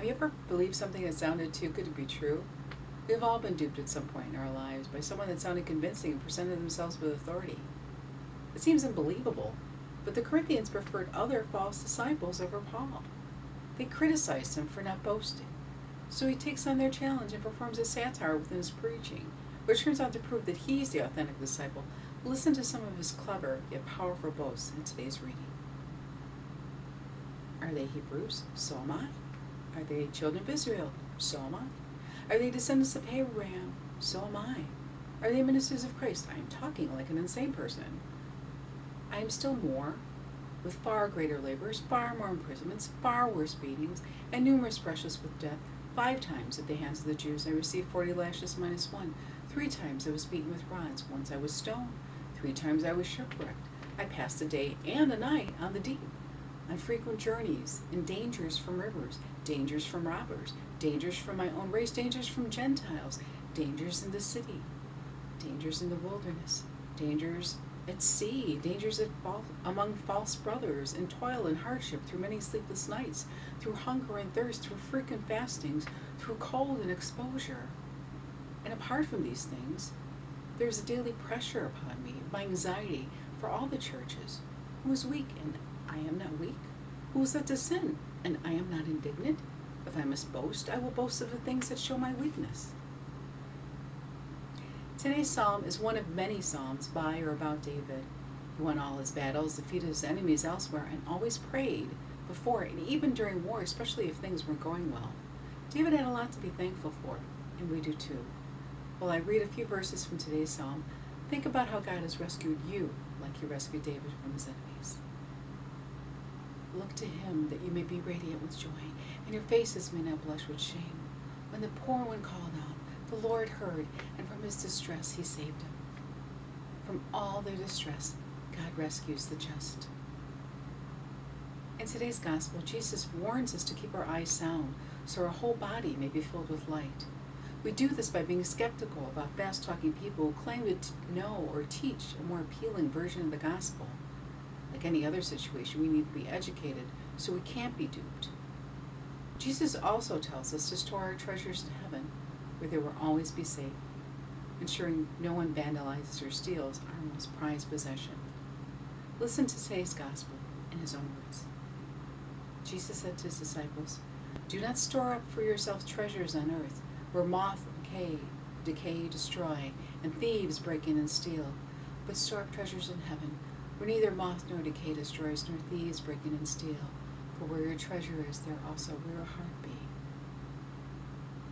Have you ever believed something that sounded too good to be true? We've all been duped at some point in our lives by someone that sounded convincing and presented themselves with authority. It seems unbelievable, but the Corinthians preferred other false disciples over Paul. They criticized him for not boasting. So he takes on their challenge and performs a satire within his preaching, which turns out to prove that he's the authentic disciple. Listen to some of his clever yet powerful boasts in today's reading. Are they Hebrews? So am I. Are they children of Israel? So am I. Are they descendants of Abraham? So am I. Are they ministers of Christ? I am talking like an insane person. I am still more, with far greater labors, far more imprisonments, far worse beatings, and numerous brushes with death. 5 times at the hands of the Jews I received 40 lashes minus 1. 3 times I was beaten with rods. Once I was stoned. 3 times I was shipwrecked. I passed a day and a night on the deep, on frequent journeys, in dangers from rivers, dangers from robbers, dangers from my own race, dangers from Gentiles, dangers in the city, dangers in the wilderness, dangers at sea, dangers among false brothers, in toil and hardship, through many sleepless nights, through hunger and thirst, through frequent fastings, through cold and exposure. And apart from these things, there is a daily pressure upon me, my anxiety for all the churches. Who is weak, and I am not weak? Who is led to sin, and I am not indignant? If I must boast, I will boast of the things that show my weakness. Today's psalm is one of many psalms by or about David. He won all his battles, defeated his enemies elsewhere, and always prayed before and even during war, especially if things weren't going well. David had a lot to be thankful for, and we do too. While I read a few verses from today's psalm, think about how God has rescued you like he rescued David from his enemies. Look to him that you may be radiant with joy, and your faces may not blush with shame. When the poor one called out, the Lord heard, and from his distress he saved him. From all their distress, God rescues the just. In today's gospel, Jesus warns us to keep our eyes sound so our whole body may be filled with light. We do this by being skeptical about fast-talking people who claim to know or teach a more appealing version of the gospel. Like any other situation, we need to be educated so we can't be duped. Jesus also tells us to store our treasures in heaven, where they will always be safe, ensuring no one vandalizes or steals our most prized possession. Listen to today's gospel in his own words. Jesus said to his disciples, "Do not store up for yourselves treasures on earth, where moth and decay destroy, and thieves break in and steal, but store up treasures in heaven, where neither moth nor decay destroys, nor thieves break in and steal. For where your treasure is, there also will your heart be."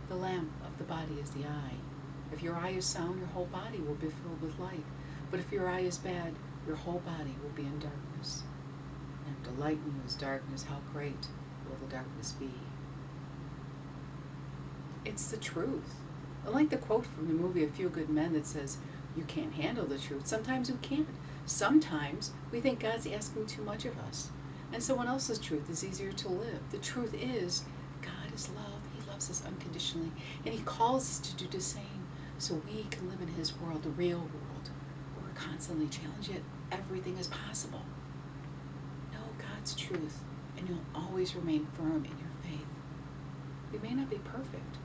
The lamp of the body is the eye. If your eye is sound, your whole body will be filled with light. But if your eye is bad, your whole body will be in darkness. And if the light in you is darkness, how great will the darkness be? It's the truth. I like the quote from the movie A Few Good Men that says, "You can't handle the truth." Sometimes we can't. Sometimes we think God's asking too much of us, and someone else's truth is easier to live. The truth is, God is love. He loves us unconditionally, and he calls us to do the same so we can live in his world, the real world, where we're constantly challenged, yet everything is possible. Know God's truth, and you'll always remain firm in your faith. We may not be perfect.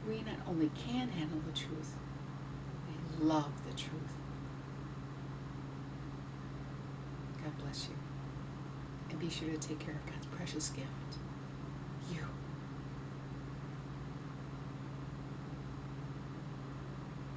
We not only can handle the truth, we love the truth. God bless you. And be sure to take care of God's precious gift.